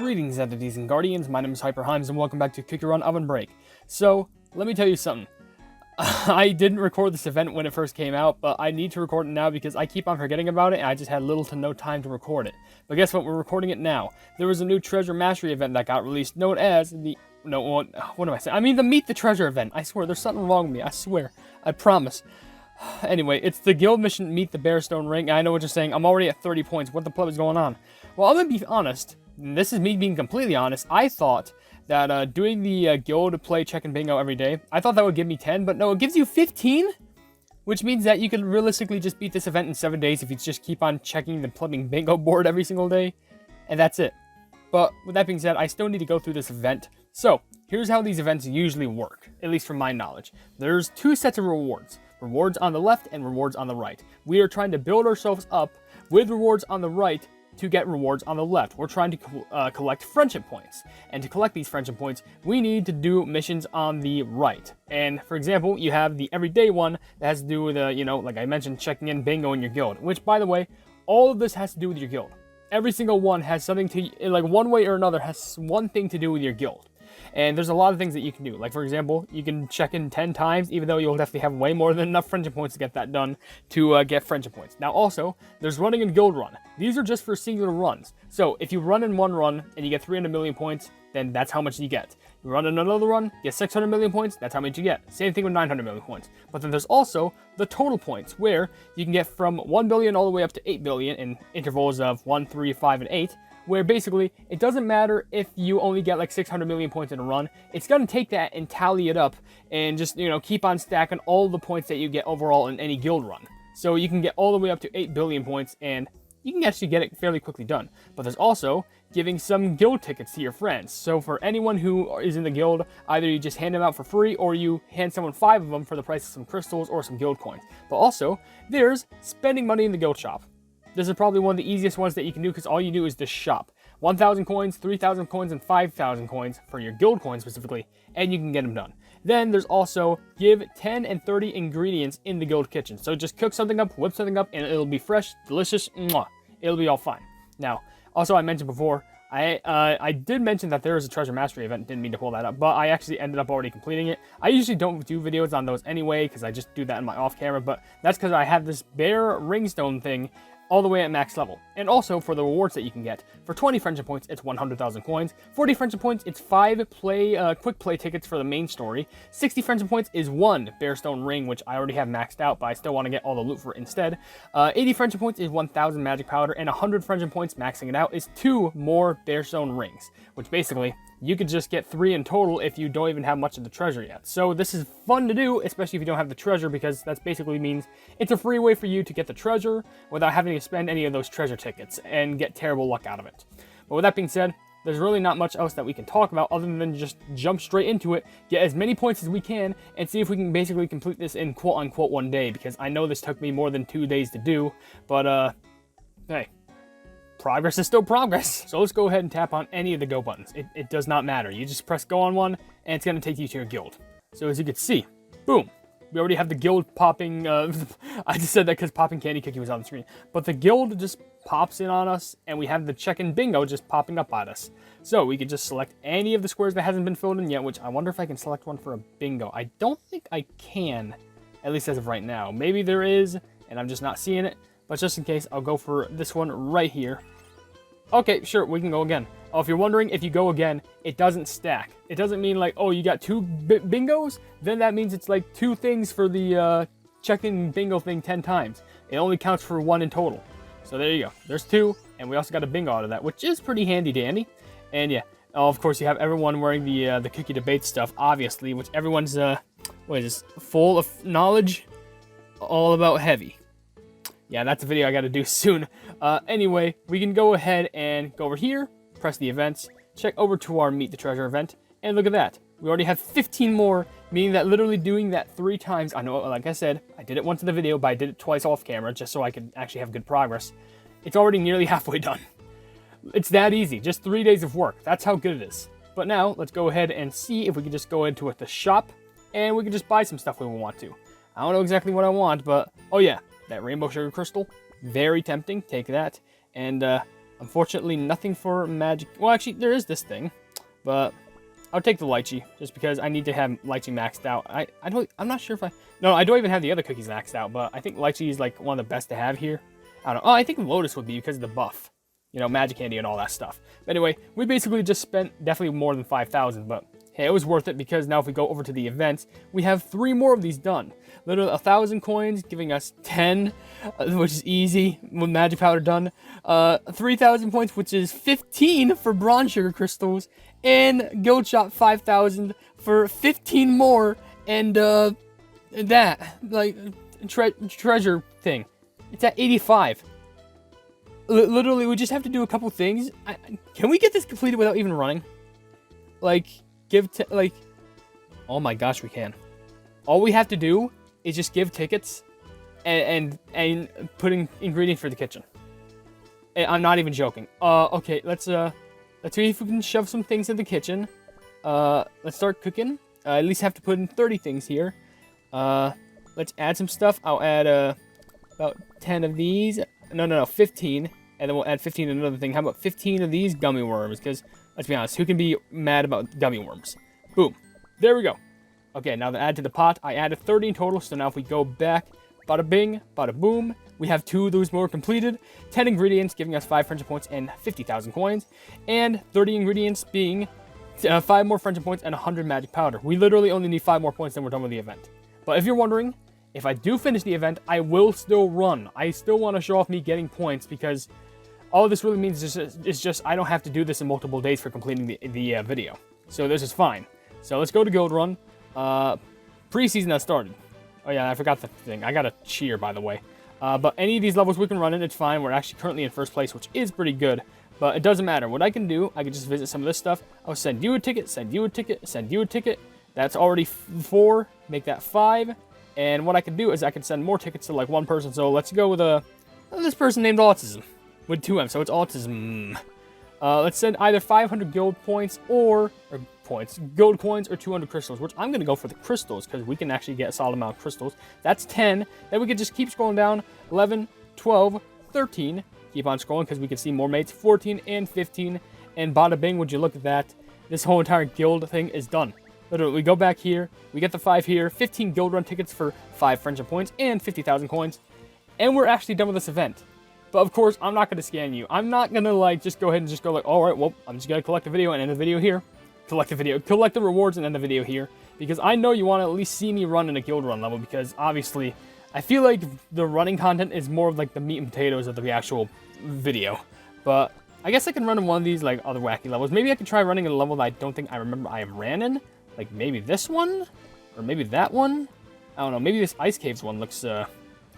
Greetings, entities and guardians. My name is HyperHimes, and welcome back to Kick Your Run OvenBreak. So, let me tell you something. I didn't record this event when it first came out, but I need to record it now because I keep on forgetting about it, and I just had little to no time to record it. But guess what? We're recording it now. There was a new Treasure Mastery event that got released, known as the... No, what am I saying? I mean the Meet the Treasure event. I swear, there's something wrong with me. I swear. I promise. Anyway, it's the guild mission Meet the Bearstone ring. I know what you're saying. I'm already at 30 points. What the pleb is going on? Well, I'm going to be honest. This is me being completely honest. I thought that doing the guild play check and bingo every day, I thought that would give me 10, but no, it gives you 15? Which means that you could realistically just beat this event in 7 days if you just keep on checking the plumbing bingo board every single day. And that's it. But with that being said, I still need to go through this event. So, here's how these events usually work, at least from my knowledge. There's two sets of rewards. Rewards on the left and rewards on the right. We are trying to build ourselves up with rewards on the right to get rewards on the left. We're trying to collect friendship points. And to collect these friendship points, we need to do missions on the right. And for example, you have the everyday one that has to do with, like I mentioned, checking in bingo in your guild. Which, by the way, all of this has to do with your guild. Every single one has something to, like one way or another, has one thing to do with your guild. And there's a lot of things that you can do. Like, for example, you can check in 10 times, even though you'll definitely have way more than enough friendship points to get that done to get friendship points. Now, also, there's running and guild run. These are just for singular runs. So, if you run in one run and you get 300 million points, then that's how much you get. You run in another run, get 600 million points, that's how much you get. Same thing with 900 million points. But then there's also the total points, where you can get from 1 billion all the way up to 8 billion in intervals of 1, 3, 5, and 8. Where basically, it doesn't matter if you only get like 600 million points in a run. It's going to take that and tally it up and just, keep on stacking all the points that you get overall in any guild run. So you can get all the way up to 8 billion points, and you can actually get it fairly quickly done. But there's also giving some guild tickets to your friends. So for anyone who is in the guild, either you just hand them out for free or you hand someone 5 of them for the price of some crystals or some guild coins. But also, there's spending money in the guild shop. This is probably one of the easiest ones that you can do because all you do is just shop. 1,000 coins, 3,000 coins, and 5,000 coins for your guild coins specifically, and you can get them done. Then there's also give 10 and 30 ingredients in the guild kitchen. So just cook something up, whip something up, and it'll be fresh, delicious, mwah. It'll be all fine. Now, also I mentioned before, I did mention that there is a Treasure Mastery event, didn't mean to pull that up, but I actually ended up already completing it. I usually don't do videos on those anyway, because I just do that in my off camera, but that's because I have this bear ringstone thing all the way at max level. And also for the rewards that you can get. For 20 friendship points, it's 100,000 coins. 40 friendship points, it's 5 quick play tickets for the main story. 60 friendship points is 1 Bearstone ring, which I already have maxed out, but I still want to get all the loot for it instead. 80 friendship points is 1,000 magic powder, and 100 friendship points, maxing it out, is 2 more Bearstone rings, which basically, you could just get 3 in total if you don't even have much of the treasure yet. So this is fun to do, especially if you don't have the treasure, because that basically means it's a free way for you to get the treasure without having to spend any of those treasure tickets and get terrible luck out of it. But with that being said, there's really not much else that we can talk about other than just jump straight into it, get as many points as we can, and see if we can basically complete this in quote-unquote 1 day, because I know this took me more than 2 days to do, but hey. Progress is still progress. So let's go ahead and tap on any of the go buttons. It does not matter. You just press go on one, and it's going to take you to your guild. So as you can see, boom. We already have the guild popping. I just said that because popping candy cookie was on the screen. But the guild just pops in on us, and we have the check-in bingo just popping up at us. So we could just select any of the squares that hasn't been filled in yet, which I wonder if I can select one for a bingo. I don't think I can, at least as of right now. Maybe there is, and I'm just not seeing it. But just in case, I'll go for this one right here. Okay, sure, we can go again. Oh, if you're wondering, if you go again, it doesn't stack. It doesn't mean like, oh, you got 2 bingos? Then that means it's like 2 things for the check-in bingo thing 10 times. It only counts for 1 in total. So there you go. There's 2, and we also got a bingo out of that, which is pretty handy-dandy. And yeah, of course, you have everyone wearing the cookie debate stuff, obviously, which everyone's, what is this, full of knowledge, all about heavy. Yeah, that's a video I gotta do soon. Anyway, we can go ahead and go over here, press the events, check over to our Meet the Treasure event, and look at that. We already have 15 more, meaning that literally doing that 3 times, I know, like I said, I did it once in the video, but I did it twice off camera, just so I could actually have good progress. It's already nearly halfway done. It's that easy, just 3 days of work. That's how good it is. But now, let's go ahead and see if we can just go into the shop, and we can just buy some stuff we want to. I don't know exactly what I want, but, oh yeah. That rainbow sugar crystal, very tempting. Take that. And Unfortunately, nothing for magic. Well, actually, there is this thing, but I'll take the lychee just because I need to have lychee maxed out. I'm not sure if no, I don't even have the other cookies maxed out, but I think lychee is like one of the best to have here. I don't know. Oh, I think lotus would be because of the buff, you know, magic candy and all that stuff. But anyway, we basically just spent definitely more than 5,000, but hey, it was worth it because now if we go over to the events, we have 3 more of these done. Literally 1,000 coins, giving us 10, which is easy with magic powder done. 3,000 points, which is 15 for bronze sugar crystals, and gold shop 5,000 for 15 more, and that like treasure thing. It's at 85. Literally, we just have to do a couple things. Can we get this completed without even running? Like. Oh my gosh, we can. All we have to do is just give tickets and putting ingredients for the kitchen. And I'm not even joking. Okay, let's see if we can shove some things in the kitchen. Let's start cooking. At least have to put in 30 things here. Let's add some stuff. I'll add about 10 of these. No, 15. And then we'll add 15 to another thing. How about 15 of these gummy worms? Because, let's be honest, who can be mad about gummy worms? Boom. There we go. Okay, now to add to the pot, I added 30 in total. So now if we go back, bada bing, bada boom, we have 2 of those more completed. 10 ingredients, giving us 5 friendship points and 50,000 coins. And 30 ingredients being 5 more friendship points and 100 magic powder. We literally only need 5 more points, then we're done with the event. But if you're wondering, if I do finish the event, I will still run. I still want to show off me getting points because all this really means is just I don't have to do this in multiple days for completing the video. So this is fine. So let's go to Guild Run. Preseason has started. Oh yeah, I forgot the thing. I got a cheer, by the way. But any of these levels we can run in, it's fine. We're actually currently in first place, which is pretty good. But it doesn't matter. What I can do, I can just visit some of this stuff. I'll send you a ticket, send you a ticket, send you a ticket. That's already 4. Make that 5. And what I can do is I can send more tickets to like one person. So let's go with this person named Autism. With 2 M, so it's autism. Let's send either 500 guild points gold coins or 200 crystals, which I'm going to go for the crystals because we can actually get a solid amount of crystals. That's 10. Then we can just keep scrolling down. 11, 12, 13. Keep on scrolling because we can see more mates. 14 and 15. And bada bing, would you look at that? This whole entire guild thing is done. Literally, we go back here. We get the 5 here. 15 guild run tickets for 5 friendship points and 50,000 coins. And we're actually done with this event. But of course, I'm not going to scan you. I'm not going to like just go ahead and just go like, all right, well, I'm just going to collect the video and end the video here. Collect the rewards and end the video here. Because I know you want to at least see me run in a guild run level because obviously I feel like the running content is more of like the meat and potatoes of the actual video. But I guess I can run in one of these like other wacky levels. Maybe I can try running in a level that I don't think I remember I ran in. Like maybe this one or maybe that one. I don't know. Maybe this Ice Caves one looks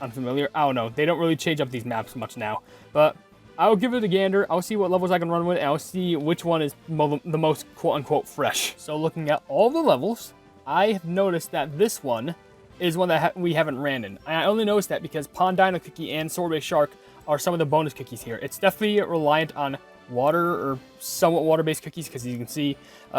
unfamiliar. I don't know. They don't really change up these maps much now. But I'll give it a gander. I'll see what levels I can run with. And I'll see which one is the most quote-unquote fresh. So looking at all the levels, I have noticed that this one is one that we haven't ran in. I only noticed that because Pond Dino Cookie and Sorbet Shark are some of the bonus cookies here. It's definitely reliant on water or somewhat water-based cookies because you can see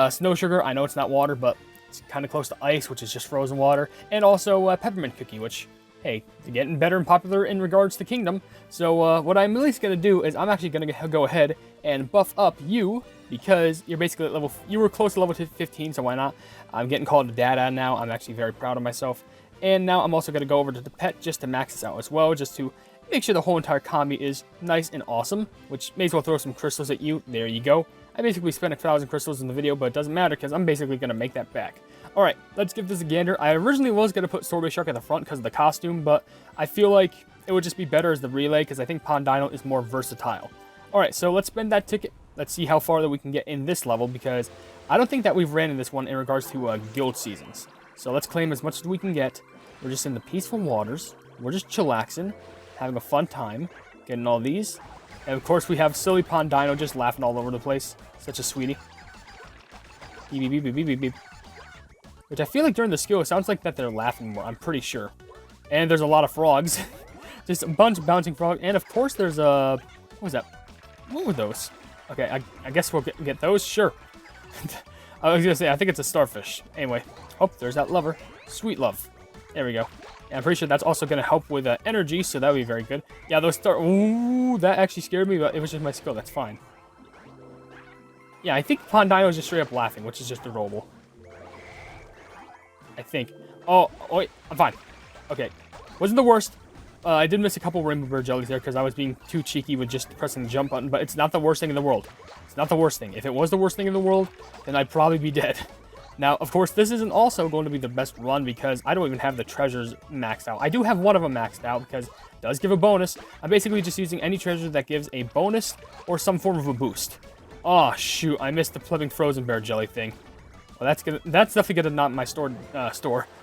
Snow Sugar. I know it's not water, but it's kind of close to ice, which is just frozen water. And also Peppermint Cookie, which... hey, they're getting better and popular in regards to Kingdom. So what I'm at least going to do is I'm actually going to go ahead and buff up you because you're basically at level... you were close to level 15, so why not? I'm getting called a dada now. I'm actually very proud of myself. And now I'm also going to go over to the pet just to max this out as well, just to make sure the whole entire combi is nice and awesome, which may as well throw some crystals at you. There you go. I basically spent 1,000 crystals in the video, but it doesn't matter because I'm basically going to make that back. Alright, let's give this a gander. I originally was going to put Sorbet Shark at the front because of the costume, but I feel like it would just be better as the relay because I think Pond Dino is more versatile. Alright, so let's spend that ticket. Let's see how far that we can get in this level because I don't think that we've ran in this one in regards to guild seasons. So let's claim as much as we can get. We're just in the peaceful waters. We're just chillaxing, having a fun time, getting all these. And of course we have silly Pond Dino just laughing all over the place. Such a sweetie. Beep, beep, beep, beep, beep, beep. Which I feel like during the skill, it sounds like that they're laughing more. I'm pretty sure. And there's a lot of frogs. Just a bunch of bouncing frogs. And of course there's a... what was that? What were those? Okay, I guess we'll get those. Sure. I was going to say, I think it's a starfish. Anyway. Oh, there's that lover. Sweet love. There we go. And I'm pretty sure that's also going to help with energy, so that would be very good. Yeah, those start... Ooh, that actually scared me, but it was just my skill. That's fine. Yeah, I think Pondino is just straight up laughing, which is just adorable. I think. Oh, wait, I'm fine. Okay. Wasn't the worst. I did miss a couple rainbow bird jellies there because I was being too cheeky with just pressing the jump button, but it's not the worst thing in the world. It's not the worst thing. If it was the worst thing in the world, then I'd probably be dead. Now, of course, this isn't also going to be the best run because I don't even have the treasures maxed out. I do have one of them maxed out because it does give a bonus. I'm basically just using any treasure that gives a bonus or some form of a boost. Oh, shoot. I missed the flipping frozen bear jelly thing. Well, that's definitely going to knock my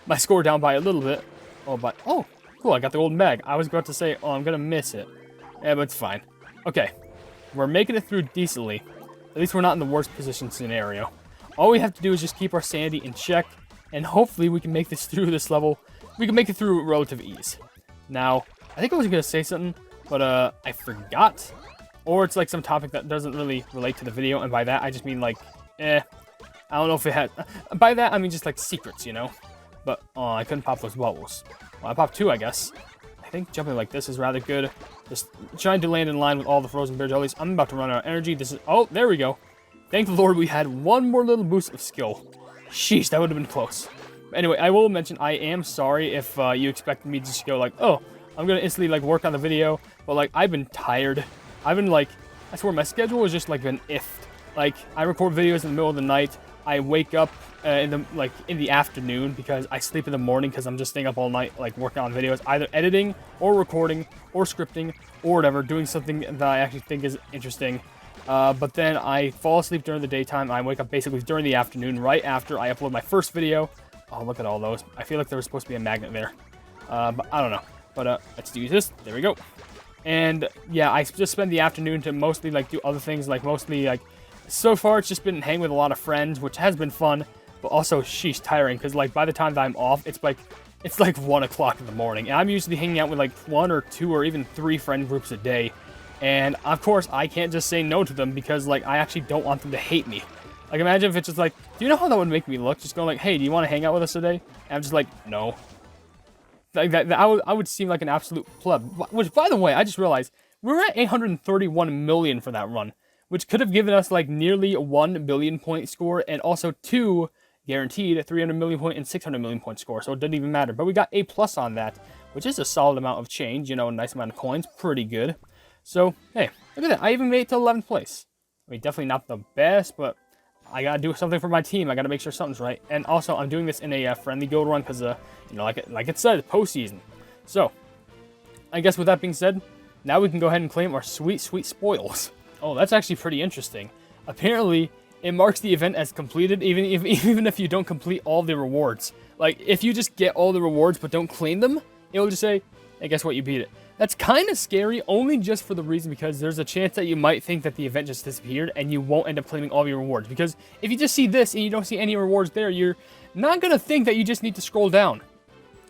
my score down by a little bit. Oh, but, oh, cool. I got the golden bag. I was about to say, oh, I'm going to miss it. Yeah, but it's fine. Okay. We're making it through decently. At least we're not in the worst position scenario. All we have to do is just keep our sanity in check, and hopefully we can make this through this level. We can make it through with relative ease. Now, I think I was going to say something, but I forgot. Or it's like some topic that doesn't really relate to the video, and by that I just mean like, I don't know if it had... By that I mean just like secrets, you know? But, oh, I couldn't pop those bubbles. Well, I popped 2, I guess. I think jumping like this is rather good. Just trying to land in line with all the frozen bear jellies. I'm about to run out of energy. This is... Oh, there we go. Thank the Lord we had one more little boost of skill. Sheesh, that would have been close. But anyway, I will mention I am sorry if you expected me to just go like, oh, I'm going to instantly like work on the video. But like, I've been tired. I've been like, I swear my schedule has just like been iffed. Like, I record videos in the middle of the night. I wake up in the afternoon because I sleep in the morning because I'm just staying up all night like working on videos, either editing or recording or scripting or whatever, doing something that I actually think is interesting. But then I fall asleep during the daytime. I wake up basically during the afternoon, right after I upload my first video. Oh, look at all those. I feel like there was supposed to be a magnet there. But I don't know. But let's do this. There we go. And yeah, I just spend the afternoon to mostly like do other things, like mostly like... So far, it's just been hanging with a lot of friends, which has been fun, but also, sheesh, tiring, because, like, by the time that I'm off, it's like 1 o'clock in the morning, and I'm usually hanging out with, like, 1 or 2 or even 3 friend groups a day, and, of course, I can't just say no to them, because, like, I actually don't want them to hate me. Like, imagine if it's just like, do you know how that would make me look? Just going like, hey, do you want to hang out with us today? And I'm just like, no. Like, I would seem like an absolute pleb, which, by the way, I just realized, we're at 831 million for that run, which could have given us like nearly a 1 billion point score and also 2 guaranteed 300 million point and 600 million point score. So it didn't even matter. But we got A+ on that, which is a solid amount of change, you know, a nice amount of coins, pretty good. So, hey, look at that. I even made it to 11th place. I mean, definitely not the best, but I gotta do something for my team. I gotta make sure something's right. And also, I'm doing this in a friendly guild run because, you know, like it said, postseason. So, I guess with that being said, now we can go ahead and claim our sweet, sweet spoils. Oh, that's actually pretty interesting. Apparently, it marks the event as completed even if you don't complete all the rewards. Like, if you just get all the rewards but don't claim them, it'll just say, hey, guess what, you beat it. That's kind of scary, only just for the reason because there's a chance that you might think that the event just disappeared and you won't end up claiming all your rewards. Because if you just see this and you don't see any rewards there, you're not going to think that you just need to scroll down.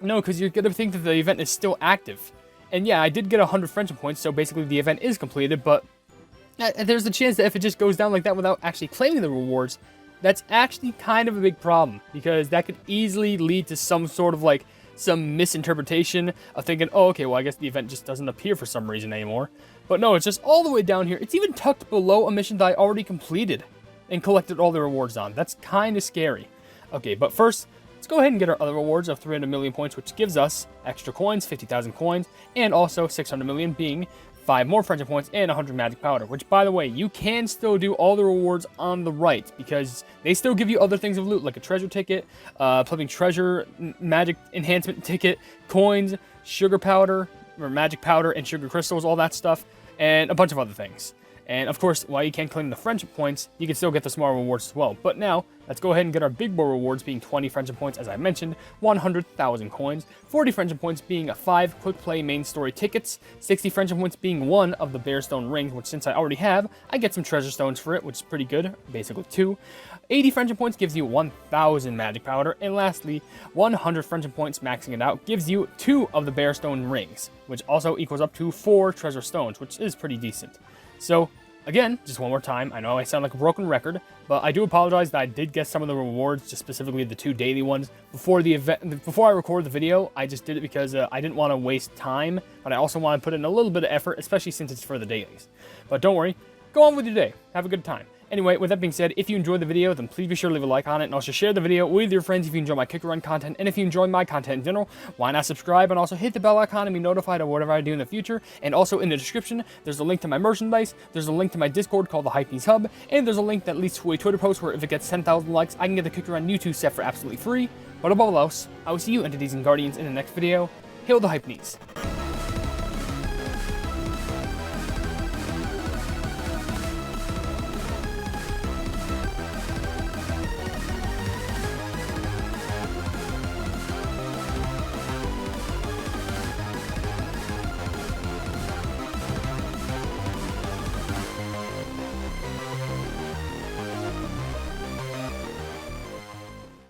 No, because you're going to think that the event is still active. And yeah, I did get 100 friendship points, so basically the event is completed, but there's a chance that if it just goes down like that without actually claiming the rewards, that's actually kind of a big problem, because that could easily lead to some sort of like some misinterpretation of thinking, oh, okay, well, I guess the event just doesn't appear for some reason anymore. But no, it's just all the way down here. It's even tucked below a mission that I already completed and collected all the rewards on. That's kind of scary. Okay, but first, let's go ahead and get our other rewards of 300 million points, which gives us extra coins, 50,000 coins, and also 600 million being 5 more friendship points and 100 magic powder, which, by the way, you can still do all the rewards on the right because they still give you other things of loot, like a treasure ticket, flipping treasure, magic enhancement ticket, coins, sugar powder, or magic powder and sugar crystals, all that stuff, and a bunch of other things. And of course, while you can't claim the friendship points, you can still get the small rewards as well. But now, let's go ahead and get our big boy rewards being 20 friendship points, as I mentioned, 100,000 coins, 40 friendship points being 5 quick play main story tickets, 60 friendship points being 1 of the Bearstone rings, which since I already have, I get some treasure stones for it, which is pretty good, basically 2. 80 friendship points gives you 1,000 magic powder, and lastly, 100 friendship points maxing it out gives you 2 of the Bearstone rings, which also equals up to 4 treasure stones, which is pretty decent. So, Again, just one more time, I know I sound like a broken record, but I do apologize that I did get some of the rewards, just specifically the 2 daily ones, before the event. Before I recorded the video. I just did it because I didn't want to waste time, but I also want to put in a little bit of effort, especially since it's for the dailies. But don't worry, go on with your day, have a good time. Anyway, with that being said, if you enjoyed the video, then please be sure to leave a like on it, and also share the video with your friends if you enjoy my Kick Run content, and if you enjoy my content in general, why not subscribe, and also hit the bell icon and be notified of whatever I do in the future. And also in the description, there's a link to my merchandise, there's a link to my Discord called the Hypenese Hub, and there's a link that leads to a Twitter post where if it gets 10,000 likes, I can get the Kick Run YouTube set for absolutely free. But above all else, I will see you entities and guardians in the next video. Hail the Hypenese.